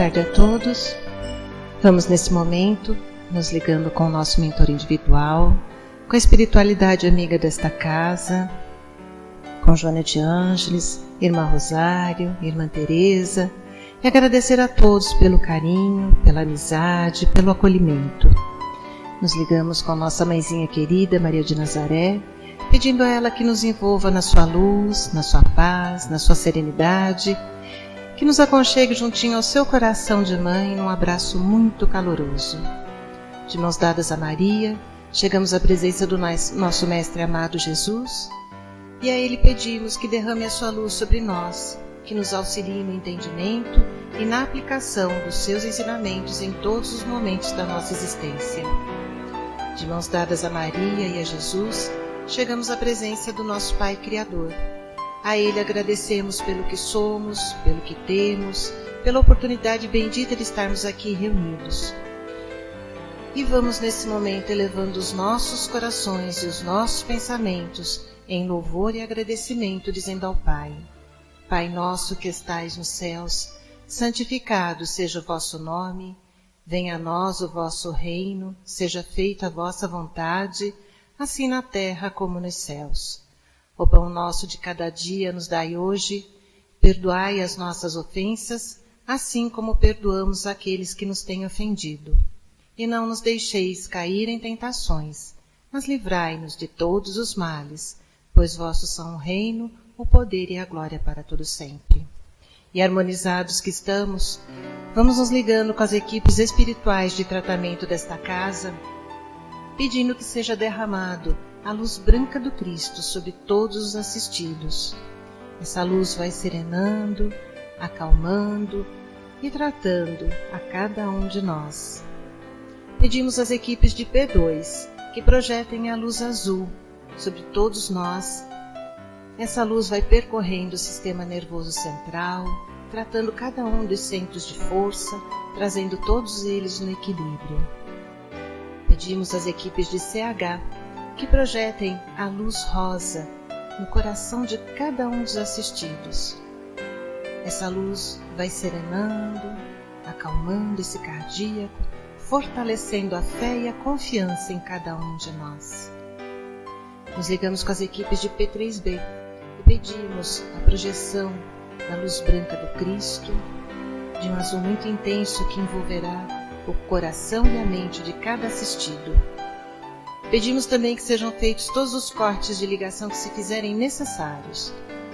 tarde a todos. Vamos nesse momento nos ligando com o nosso mentor individual, com a espiritualidade amiga desta casa, com Joana de Ângeles, Irmã Rosário, Irmã Teresa, e agradecer a todos pelo carinho, pela amizade, pelo acolhimento. Nos ligamos com nossa mãezinha querida, Maria de Nazaré, pedindo a ela que nos envolva na sua luz, na sua paz, na sua serenidade, que nos aconchegue juntinho ao seu coração de mãe num abraço muito caloroso. De mãos dadas a Maria, chegamos à presença do nosso Mestre amado Jesus, e a Ele pedimos que derrame a sua luz sobre nós, que nos auxilie no entendimento e na aplicação dos seus ensinamentos em todos os momentos da nossa existência. De mãos dadas a Maria e a Jesus, chegamos à presença do nosso Pai Criador. A Ele agradecemos pelo que somos, pelo que temos, pela oportunidade bendita de estarmos aqui reunidos. E vamos nesse momento elevando os nossos corações e os nossos pensamentos em louvor e agradecimento, dizendo ao Pai: Pai nosso que estais nos céus, santificado seja o vosso nome, venha a nós o vosso reino, seja feita a vossa vontade, assim na terra como nos céus. O pão nosso de cada dia nos dai hoje, perdoai as nossas ofensas, assim como perdoamos aqueles que nos têm ofendido. E não nos deixeis cair em tentações, mas livrai-nos de todos os males, pois vossos são o reino, o poder e a glória para todo sempre. E harmonizados que estamos, vamos nos ligando com as equipes espirituais de tratamento desta casa, pedindo que seja derramado a luz branca do Cristo sobre todos os assistidos. Essa luz vai serenando, acalmando e tratando a cada um de nós. Pedimos às equipes de P2 que projetem a luz azul sobre todos nós. Essa luz vai percorrendo o sistema nervoso central, tratando cada um dos centros de força, trazendo todos eles no equilíbrio. Pedimos às equipes de CH que projetem a luz rosa no coração de cada um dos assistidos. Essa luz vai serenando, acalmando esse cardíaco, fortalecendo a fé e a confiança em cada um de nós. Nos ligamos com as equipes de P3B e pedimos a projeção da luz branca do Cristo, de um azul muito intenso que envolverá o coração e a mente de cada assistido. Pedimos também que sejam feitos todos os cortes de ligação que se fizerem necessários,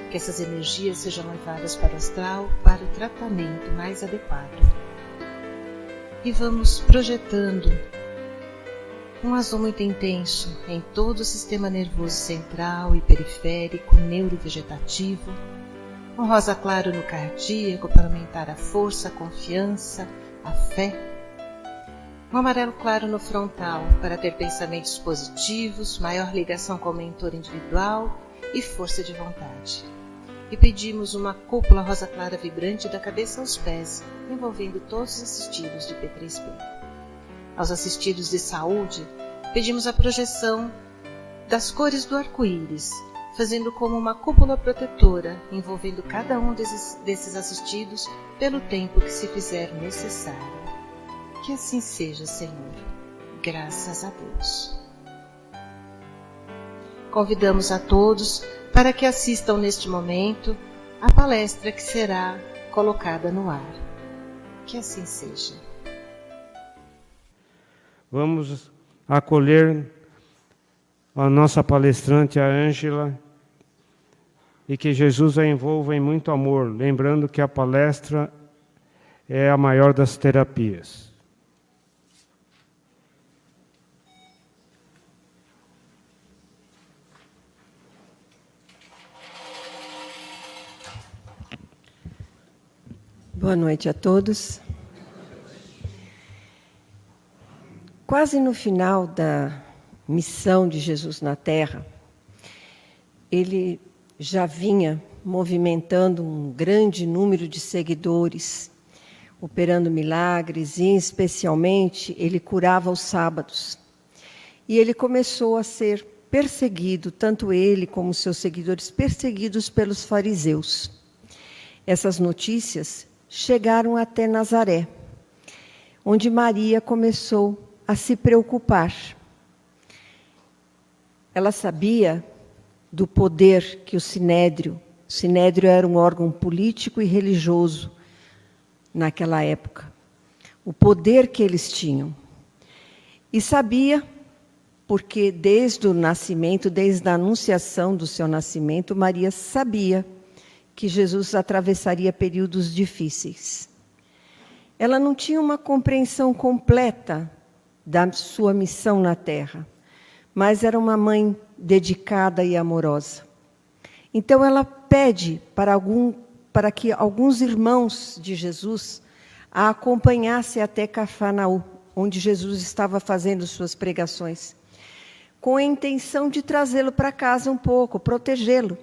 que essas energias sejam levadas para o astral para o tratamento mais adequado. E vamos projetando um azul muito intenso em todo o sistema nervoso central e periférico, neurovegetativo, um rosa claro no cardíaco para aumentar a força, a confiança, a fé, um amarelo claro no frontal para ter pensamentos positivos, maior ligação com o mentor individual e força de vontade. E pedimos uma cúpula rosa clara vibrante da cabeça aos pés, envolvendo todos os assistidos de P3B. Aos assistidos de saúde, pedimos a projeção das cores do arco-íris, fazendo como uma cúpula protetora, envolvendo cada um desses assistidos pelo tempo que se fizer necessário. Que assim seja, Senhor. Graças a Deus. Convidamos a todos para que assistam neste momento a palestra que será colocada no ar. Que assim seja. Vamos acolher a nossa palestrante, a Ângela, e que Jesus a envolva em muito amor, lembrando que a palestra é a maior das terapias. Boa noite a todos. Quase no final da missão de Jesus na Terra, ele já vinha movimentando um grande número de seguidores, operando milagres e, especialmente, ele curava aos sábados. E ele começou a ser perseguido, tanto ele como seus seguidores, perseguidos pelos fariseus. Essas notícias chegaram até Nazaré, onde Maria começou a se preocupar. Ela sabia do poder que o Sinédrio era um órgão político e religioso naquela época, o poder que eles tinham. E sabia, porque desde o nascimento, desde a anunciação do seu nascimento, Maria sabia que Jesus atravessaria períodos difíceis. Ela não tinha uma compreensão completa da sua missão na Terra, mas era uma mãe dedicada e amorosa. Então ela pede para que alguns irmãos de Jesus a acompanhassem até Cafarnaum, onde Jesus estava fazendo suas pregações, com a intenção de trazê-lo para casa um pouco, protegê-lo,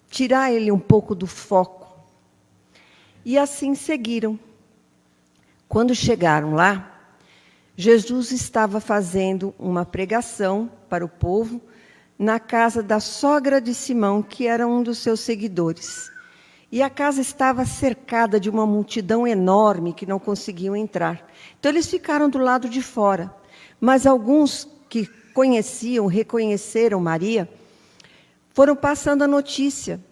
tirar ele um pouco do foco. E assim seguiram. Quando chegaram lá, Jesus estava fazendo uma pregação para o povo na casa da sogra de Simão, que era um dos seus seguidores. E a casa estava cercada de uma multidão enorme que não conseguiam entrar. Então eles ficaram do lado de fora. Mas alguns que reconheceram Maria, foram passando a notícia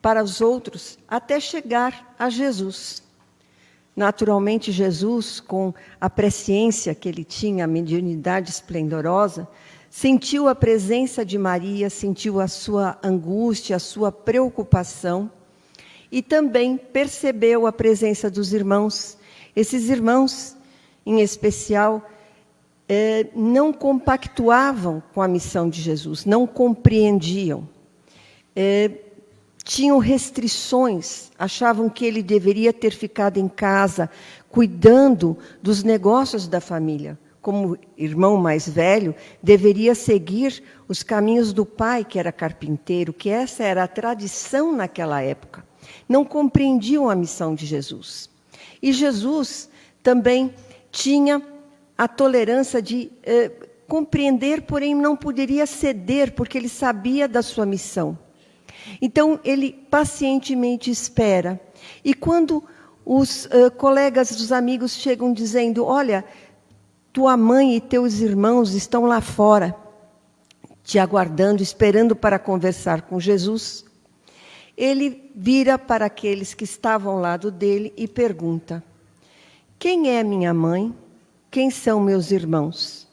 para os outros até chegar a Jesus. Naturalmente, Jesus, com a presciência que ele tinha, a mediunidade esplendorosa, sentiu a presença de Maria, sentiu a sua angústia, a sua preocupação, e também percebeu a presença dos irmãos. Esses irmãos, em especial, não compactuavam com a missão de Jesus, não compreendiam. Tinham restrições, achavam que ele deveria ter ficado em casa, cuidando dos negócios da família. Como irmão mais velho, deveria seguir os caminhos do pai, que era carpinteiro, que essa era a tradição naquela época. Não compreendiam a missão de Jesus. E Jesus também tinha a tolerância de compreender, porém não poderia ceder, porque ele sabia da sua missão. Então, ele pacientemente espera. E quando os colegas dos amigos chegam dizendo, olha, tua mãe e teus irmãos estão lá fora, te aguardando, esperando para conversar com Jesus, ele vira para aqueles que estavam ao lado dele e pergunta, quem é minha mãe? Quem são meus irmãos?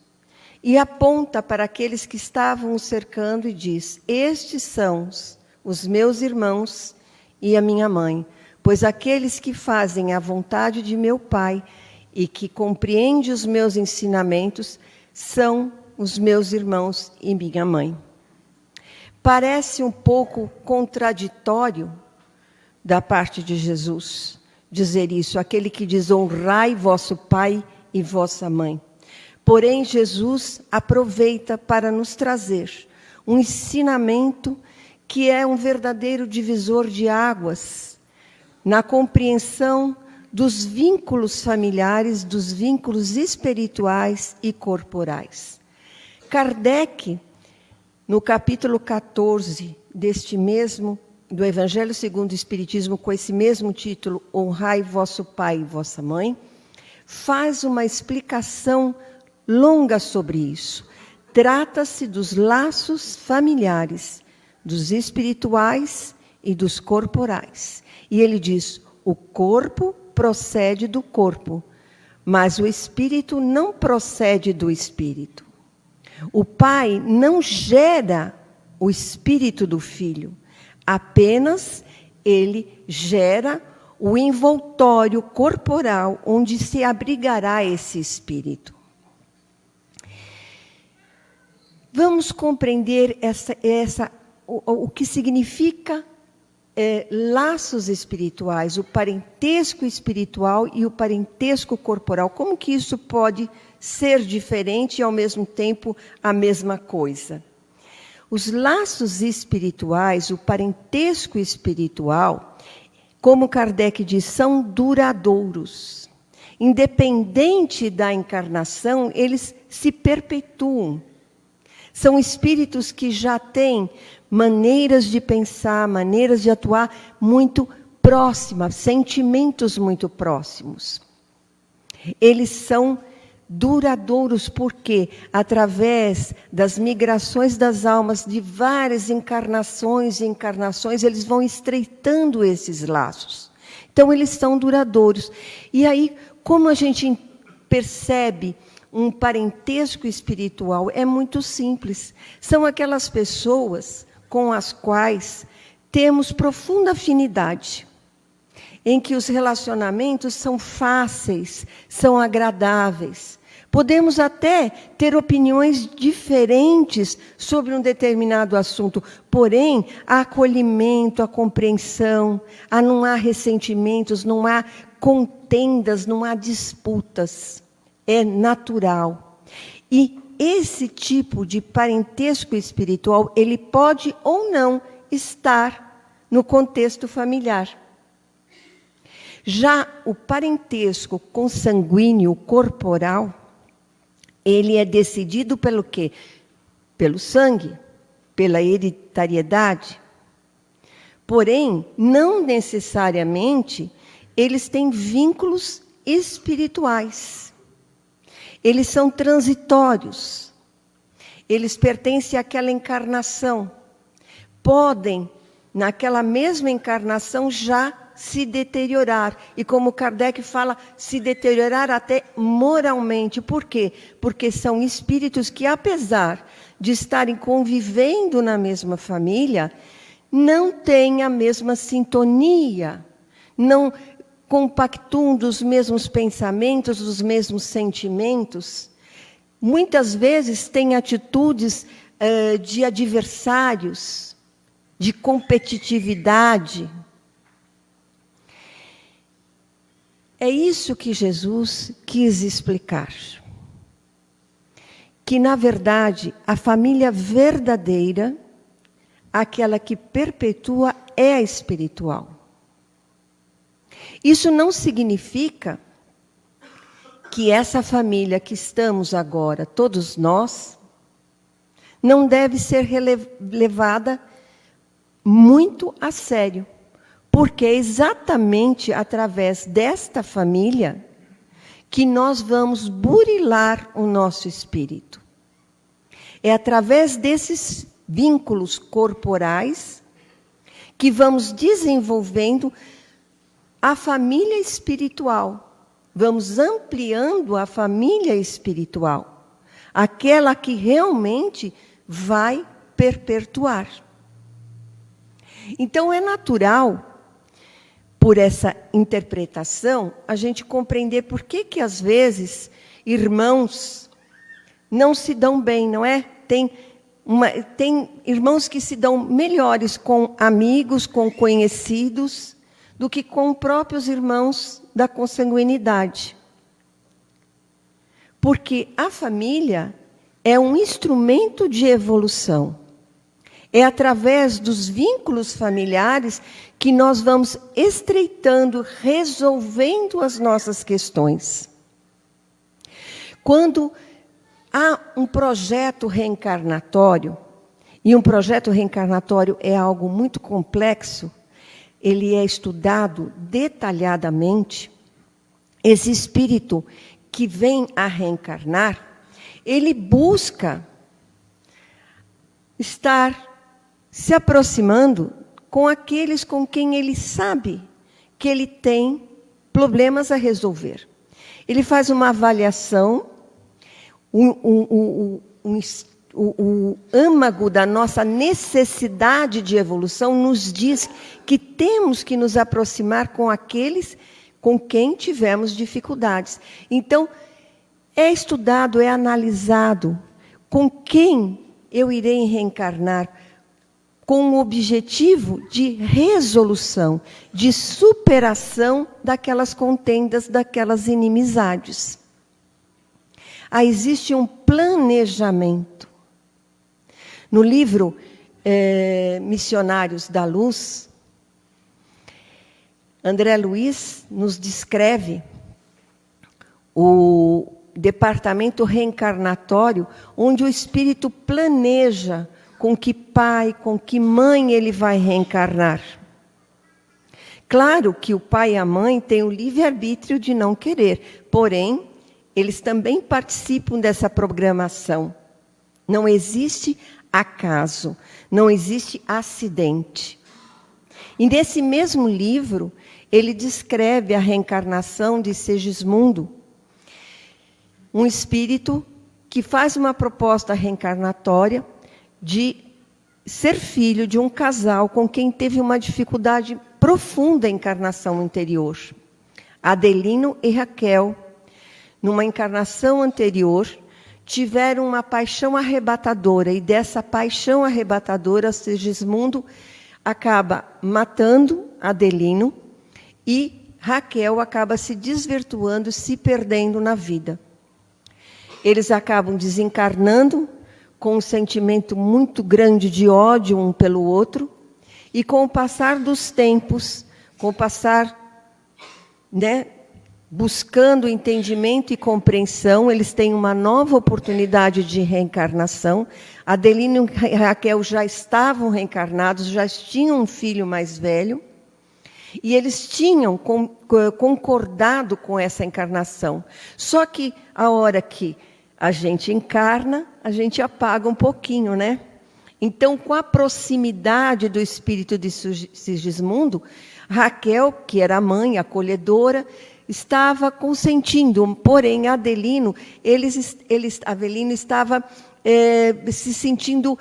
E aponta para aqueles que estavam o cercando e diz, estes são os meus irmãos e a minha mãe, pois aqueles que fazem a vontade de meu Pai e que compreendem os meus ensinamentos são os meus irmãos e minha mãe. Parece um pouco contraditório da parte de Jesus dizer isso, aquele que diz, honrai vosso pai e vossa mãe. Porém, Jesus aproveita para nos trazer um ensinamento que é um verdadeiro divisor de águas na compreensão dos vínculos familiares, dos vínculos espirituais e corporais. Kardec, no capítulo 14 do Evangelho segundo o Espiritismo, com esse mesmo título, honrai vosso pai e vossa mãe, faz uma explicação longa sobre isso. Trata-se dos laços familiares, dos espirituais e dos corporais. E ele diz, o corpo procede do corpo, mas o espírito não procede do espírito. O pai não gera o espírito do filho, apenas ele gera o envoltório corporal onde se abrigará esse espírito. Vamos compreender o que significa laços espirituais, o parentesco espiritual e o parentesco corporal. Como que isso pode ser diferente e, ao mesmo tempo, a mesma coisa? Os laços espirituais, o parentesco espiritual, como Kardec diz, são duradouros. Independente da encarnação, eles se perpetuam. São espíritos que já têm maneiras de pensar, maneiras de atuar muito próxima, sentimentos muito próximos. Eles são duradouros porque, através das migrações das almas de várias encarnações e encarnações, eles vão estreitando esses laços. Então, eles são duradouros. E aí, como a gente percebe um parentesco espiritual? É muito simples. São aquelas pessoas com as quais temos profunda afinidade, em que os relacionamentos são fáceis, são agradáveis. Podemos até ter opiniões diferentes sobre um determinado assunto, porém, há acolhimento, há compreensão, não há ressentimentos, não há contendas, não há disputas. É natural. E esse tipo de parentesco espiritual, ele pode ou não estar no contexto familiar. Já o parentesco consanguíneo corporal, ele é decidido pelo quê? Pelo sangue, pela hereditariedade. Porém, não necessariamente eles têm vínculos espirituais. Eles são transitórios. Eles pertencem àquela encarnação. Podem, naquela mesma encarnação, já se deteriorar. E como Kardec fala, se deteriorar até moralmente. Por quê? Porque são espíritos que, apesar de estarem convivendo na mesma família, não têm a mesma sintonia, não compactuam dos mesmos pensamentos, dos mesmos sentimentos. Muitas vezes têm atitudes de adversários, de competitividade. É isso que Jesus quis explicar. Que, na verdade, a família verdadeira, aquela que perpetua, é a espiritual. Isso não significa que essa família que estamos agora, todos nós, não deve ser levada muito a sério. Porque é exatamente através desta família que nós vamos burilar o nosso espírito. É através desses vínculos corporais que vamos desenvolvendo a família espiritual. Vamos ampliando a família espiritual. Aquela que realmente vai perpetuar. Então, é natural, por essa interpretação, a gente compreender por que às vezes, irmãos não se dão bem, não é? Tem irmãos que se dão melhores com amigos, com conhecidos, do que com próprios irmãos da consanguinidade. Porque a família é um instrumento de evolução. É através dos vínculos familiares que nós vamos estreitando, resolvendo as nossas questões. Quando há um projeto reencarnatório, e um projeto reencarnatório é algo muito complexo, ele é estudado detalhadamente, esse espírito que vem a reencarnar, ele busca estar se aproximando com aqueles com quem ele sabe que ele tem problemas a resolver. Ele faz uma avaliação, o âmago da nossa necessidade de evolução nos diz que temos que nos aproximar com aqueles com quem tivemos dificuldades. Então, é estudado, é analisado com quem eu irei reencarnar, com o objetivo de resolução, de superação daquelas contendas, daquelas inimizades. Aí existe um planejamento. No livro Missionários da Luz, André Luiz nos descreve o departamento reencarnatório, onde o espírito planeja com que pai, com que mãe ele vai reencarnar. Claro que o pai e a mãe têm o livre-arbítrio de não querer, porém, eles também participam dessa programação. Não existe acaso, não existe acidente. E nesse mesmo livro, ele descreve a reencarnação de Segismundo, um espírito que faz uma proposta reencarnatória de ser filho de um casal com quem teve uma dificuldade profunda encarnação anterior. Adelino e Raquel, numa encarnação anterior, tiveram uma paixão arrebatadora, e dessa paixão arrebatadora, Segismundo acaba matando Adelino e Raquel acaba se desvirtuando, se perdendo na vida. Eles acabam desencarnando com um sentimento muito grande de ódio um pelo outro, e com o passar dos tempos, com o passar, buscando entendimento e compreensão, eles têm uma nova oportunidade de reencarnação. Adelino e Raquel já estavam reencarnados, já tinham um filho mais velho, e eles tinham concordado com essa encarnação. Só que a hora que a gente encarna, a gente apaga um pouquinho, né? Então, com a proximidade do espírito de Segismundo, Raquel, que era a mãe acolhedora, estava consentindo, porém, Adelino estava se sentindo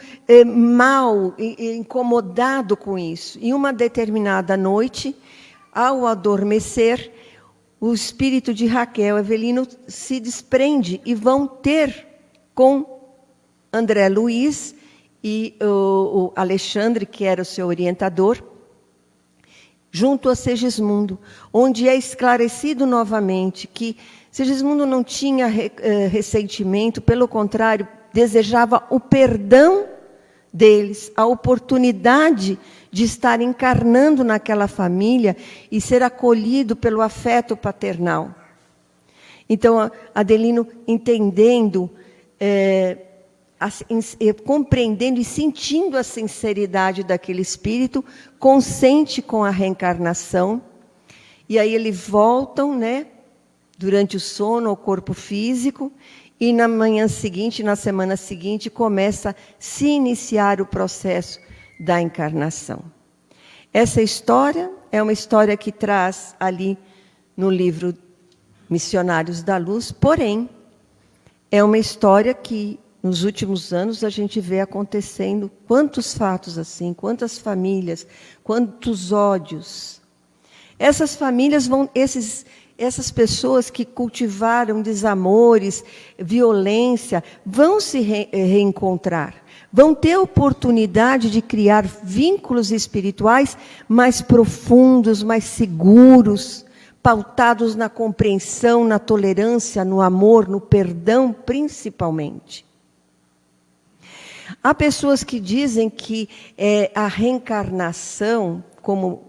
mal, incomodado com isso. Em uma determinada noite, ao adormecer, o espírito de Raquel, Avelino, se desprende e vão ter com André Luiz e o Alexandre, que era o seu orientador, junto a Segismundo, onde é esclarecido novamente que Segismundo não tinha ressentimento, pelo contrário, desejava o perdão deles, a oportunidade de estar encarnando naquela família e ser acolhido pelo afeto paternal. Então, Adelino, entendendo, compreendendo e sentindo a sinceridade daquele espírito, consente com a reencarnação, e aí eles voltam, durante o sono ao corpo físico, e na manhã seguinte, na semana seguinte, começa a se iniciar o processo da encarnação. Essa história é uma história que traz ali no livro Missionários da Luz, porém, é uma história que, nos últimos anos, a gente vê acontecendo quantos fatos assim, quantas famílias, quantos ódios. Essas famílias essas pessoas que cultivaram desamores, violência, vão se reencontrar, vão ter a oportunidade de criar vínculos espirituais mais profundos, mais seguros, pautados na compreensão, na tolerância, no amor, no perdão, principalmente. Há pessoas que dizem que a reencarnação, como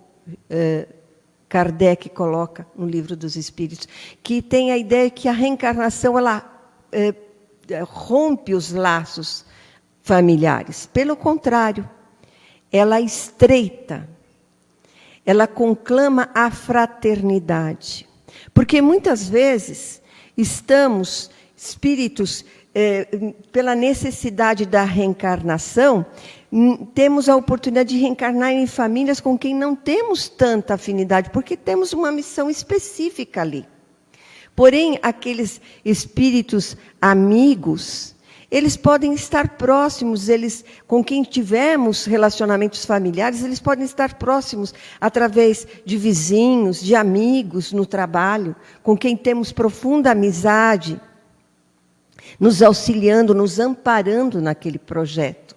Kardec coloca no Livro dos Espíritos, que tem a ideia que a reencarnação ela rompe os laços familiares. Pelo contrário, ela estreita, ela conclama a fraternidade. Porque muitas vezes estamos, espíritos, pela necessidade da reencarnação, temos a oportunidade de reencarnar em famílias com quem não temos tanta afinidade, porque temos uma missão específica ali. Porém, aqueles espíritos amigos, eles podem estar próximos, com quem tivemos relacionamentos familiares, eles podem estar próximos através de vizinhos, de amigos no trabalho, com quem temos profunda amizade, nos auxiliando, nos amparando naquele projeto.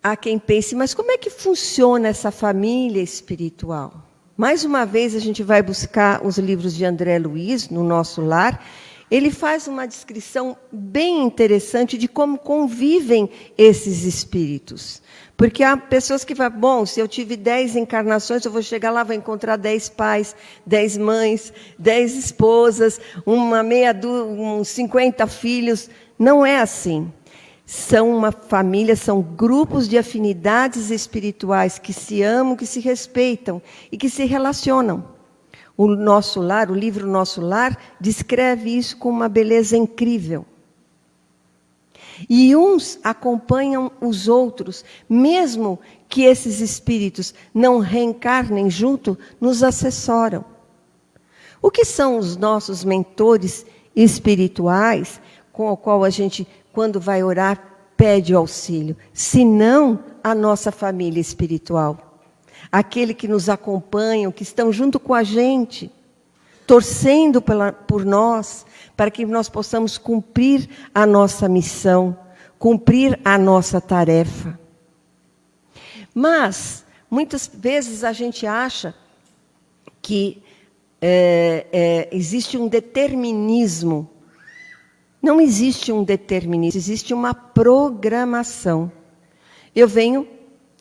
Há quem pense, mas como é que funciona essa família espiritual? Mais uma vez, a gente vai buscar os livros de André Luiz, no nosso lar. Ele faz uma descrição bem interessante de como convivem esses espíritos. Porque há pessoas que falam, bom, se eu tive 10 encarnações, eu vou chegar lá, vou encontrar 10 pais, 10 mães, 10 esposas, uns 50 filhos. Não é assim. são uma família, são grupos de afinidades espirituais que se amam, que se respeitam e que se relacionam. O Nosso Lar, o livro Nosso Lar, descreve isso com uma beleza incrível. E uns acompanham os outros, mesmo que esses espíritos não reencarnem junto, nos assessoram. O que são os nossos mentores espirituais, com o qual a gente, quando vai orar, pede auxílio? Senão a nossa família espiritual. Aquele que nos acompanham, que estão junto com a gente, torcendo por nós, para que nós possamos cumprir a nossa missão, cumprir a nossa tarefa. Mas, muitas vezes a gente acha que existe um determinismo. Não existe um determinismo, existe uma programação. Eu venho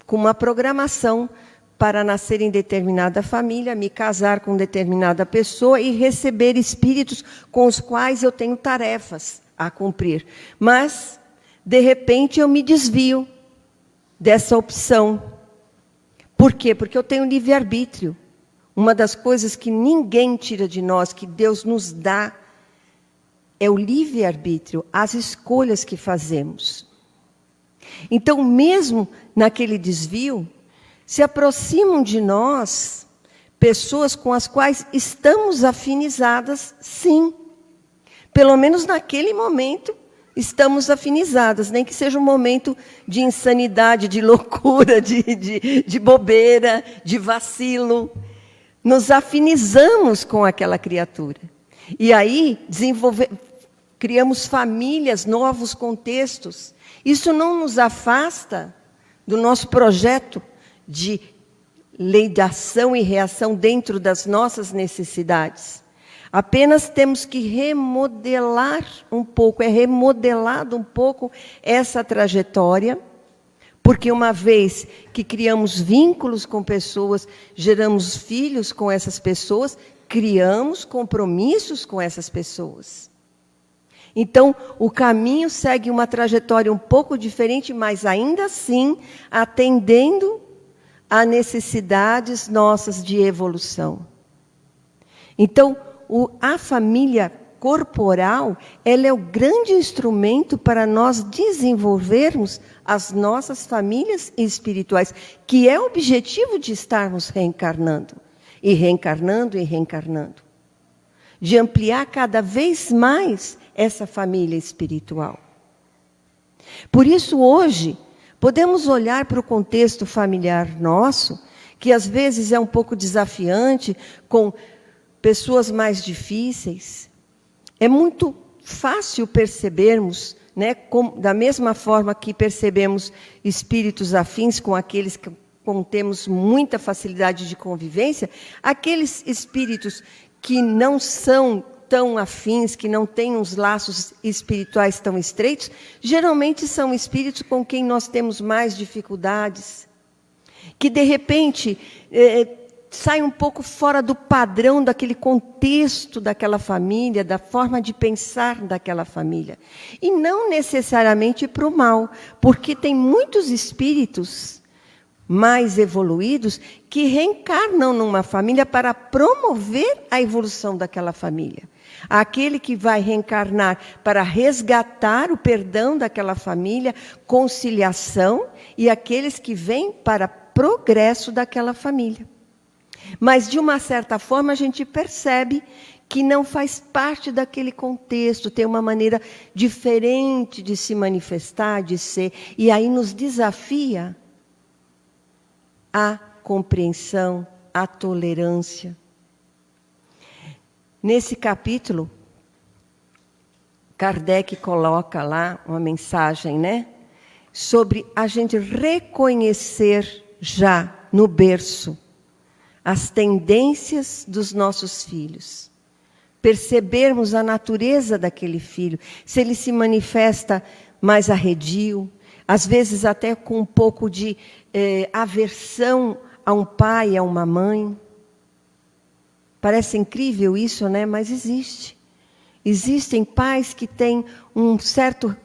com uma programação para nascer em determinada família, me casar com determinada pessoa e receber espíritos com os quais eu tenho tarefas a cumprir. Mas, de repente, eu me desvio dessa opção. Por quê? Porque eu tenho livre-arbítrio. Uma das coisas que ninguém tira de nós, que Deus nos dá, é o livre-arbítrio, as escolhas que fazemos. Então, mesmo naquele desvio, se aproximam de nós pessoas com as quais estamos afinizadas, sim. Pelo menos naquele momento, estamos afinizadas, nem que seja um momento de insanidade, de loucura, de bobeira, de vacilo. Nos afinizamos com aquela criatura. E aí, criamos famílias, novos contextos. Isso não nos afasta do nosso projeto de lei de ação e reação dentro das nossas necessidades. Apenas temos que remodelar um pouco, remodelado um pouco essa trajetória, porque uma vez que criamos vínculos com pessoas, geramos filhos com essas pessoas, criamos compromissos com essas pessoas. Então, o caminho segue uma trajetória um pouco diferente, mas ainda assim atendendo a necessidades nossas de evolução. Então, a família corporal, ela é o grande instrumento para nós desenvolvermos as nossas famílias espirituais, que é o objetivo de estarmos reencarnando, e reencarnando, e reencarnando. De ampliar cada vez mais essa família espiritual. Por isso, hoje, podemos olhar para o contexto familiar nosso, que às vezes é um pouco desafiante, com pessoas mais difíceis. É muito fácil percebermos, né, da mesma forma que percebemos espíritos afins com aqueles com temos muita facilidade de convivência, aqueles espíritos que não são tão afins, que não têm uns laços espirituais tão estreitos, geralmente são espíritos com quem nós temos mais dificuldades, que de repente saem um pouco fora do padrão daquele contexto daquela família, da forma de pensar daquela família. E não necessariamente para o mal, porque tem muitos espíritos mais evoluídos que reencarnam numa família para promover a evolução daquela família. Aquele que vai reencarnar para resgatar o perdão daquela família, conciliação, e aqueles que vêm para progresso daquela família. Mas, de uma certa forma, a gente percebe que não faz parte daquele contexto, tem uma maneira diferente de se manifestar, de ser, e aí nos desafia a compreensão, a tolerância. Nesse capítulo, Kardec coloca lá uma mensagem, né? Sobre a gente reconhecer já no berço as tendências dos nossos filhos. Percebermos a natureza daquele filho, se ele se manifesta mais arredio, às vezes até com um pouco de aversão a um pai, a uma mãe. Parece incrível isso, né? Mas existe. Existem pais que têm um certo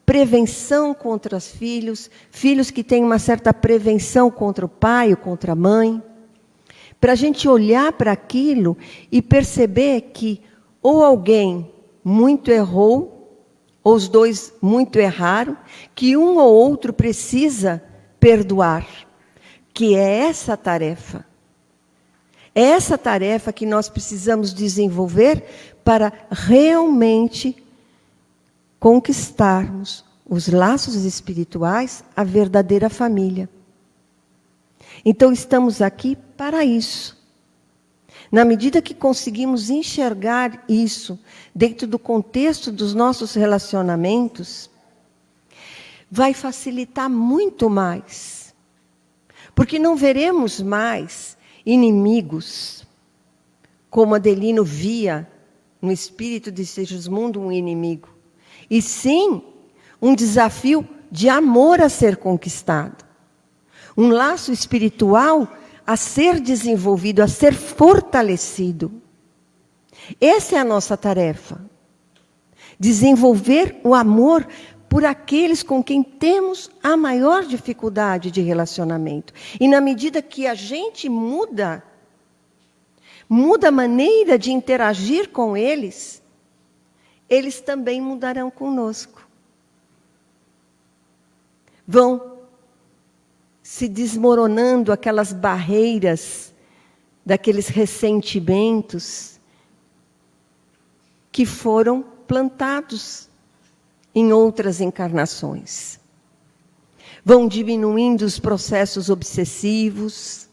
prevenção contra os filhos, filhos que têm uma certa prevenção contra o pai ou contra a mãe, para a gente olhar para aquilo e perceber que ou alguém muito errou, ou os dois muito erraram, que um ou outro precisa perdoar, que é essa tarefa. É essa tarefa que nós precisamos desenvolver para realmente conquistarmos os laços espirituais, a verdadeira família. Então, estamos aqui para isso. Na medida que conseguimos enxergar isso dentro do contexto dos nossos relacionamentos, vai facilitar muito mais. Porque não veremos mais inimigos, como Adelino via no espírito de Segismundo um inimigo, e sim um desafio de amor a ser conquistado, um laço espiritual a ser desenvolvido, a ser fortalecido. Essa é a nossa tarefa, desenvolver o amor por aqueles com quem temos a maior dificuldade de relacionamento. E na medida que a gente muda a maneira de interagir com eles, eles também mudarão conosco. Vão se desmoronando aquelas barreiras, daqueles ressentimentos que foram plantados em outras encarnações. Vão diminuindo os processos obsessivos,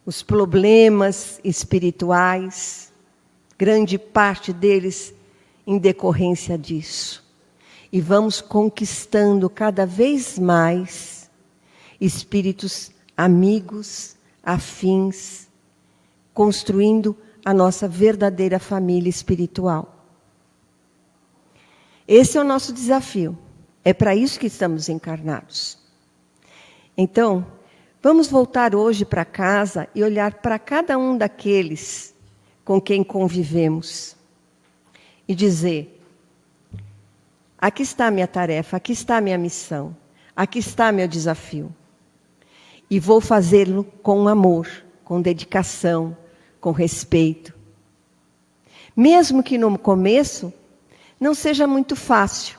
os problemas espirituais, grande parte deles em decorrência disso. E vamos conquistando cada vez mais espíritos amigos, afins, construindo a nossa verdadeira família espiritual. Esse é o nosso desafio. É para isso que estamos encarnados. Então, vamos voltar hoje para casa e olhar para cada um daqueles com quem convivemos e dizer: aqui está a minha tarefa, aqui está a minha missão, aqui está meu desafio. E vou fazê-lo com amor, com dedicação, com respeito. Mesmo que no começo não seja muito fácil.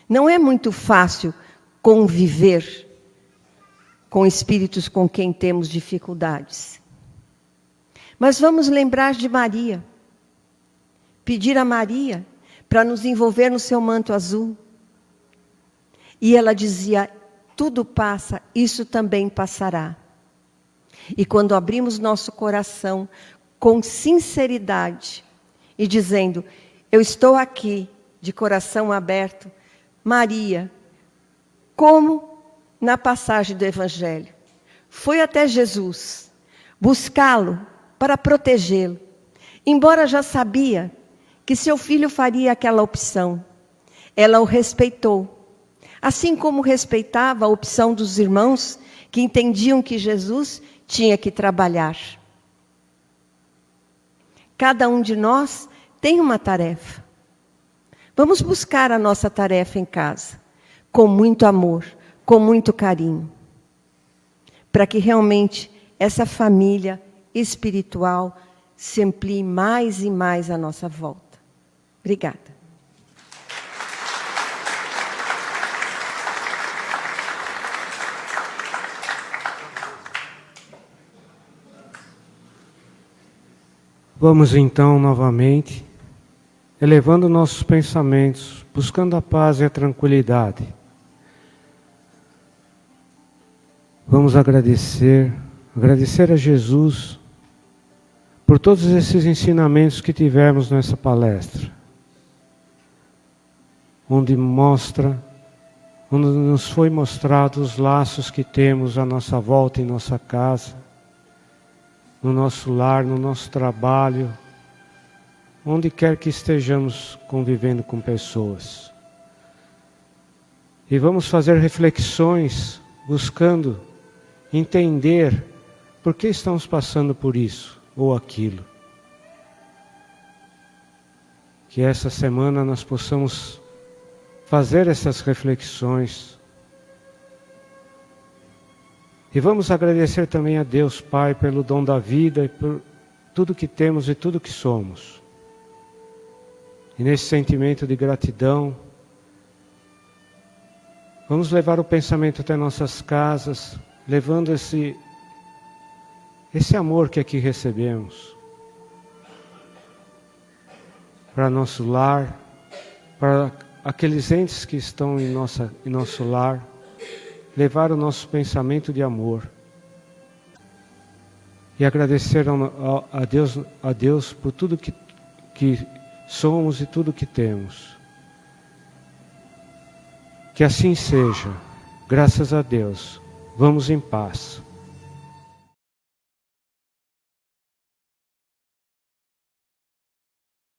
Não é muito fácil conviver com espíritos com quem temos dificuldades. Mas vamos lembrar de Maria. Pedir a Maria para nos envolver no seu manto azul. E ela dizia: tudo passa, isso também passará. E quando abrimos nosso coração com sinceridade e dizendo: eu estou aqui de coração aberto, Maria, como na passagem do Evangelho, foi até Jesus buscá-lo para protegê-lo, embora já sabia que seu filho faria aquela opção. Ela o respeitou, assim como respeitava a opção dos irmãos que entendiam que Jesus tinha que trabalhar. Cada um de nós tem uma tarefa. Vamos buscar a nossa tarefa em casa, com muito amor, com muito carinho, para que realmente essa família espiritual se amplie mais e mais à nossa volta. Obrigada. Vamos então novamente, elevando nossos pensamentos, buscando a paz e a tranquilidade. Vamos agradecer a Jesus por todos esses ensinamentos que tivemos nessa palestra, onde nos foi mostrado os laços que temos à nossa volta em nossa casa, no nosso lar, no nosso trabalho, onde quer que estejamos convivendo com pessoas. E vamos fazer reflexões, buscando entender por que estamos passando por isso ou aquilo. Que essa semana nós possamos fazer essas reflexões. E vamos agradecer também a Deus Pai pelo dom da vida e por tudo que temos e tudo que somos. E nesse sentimento de gratidão, vamos levar o pensamento até nossas casas, levando esse amor que aqui recebemos para nosso lar, para aqueles entes que estão em nosso lar, levar o nosso pensamento de amor e agradecer a Deus por tudo que somos e tudo que temos. Que assim seja, graças a Deus. Vamos em paz.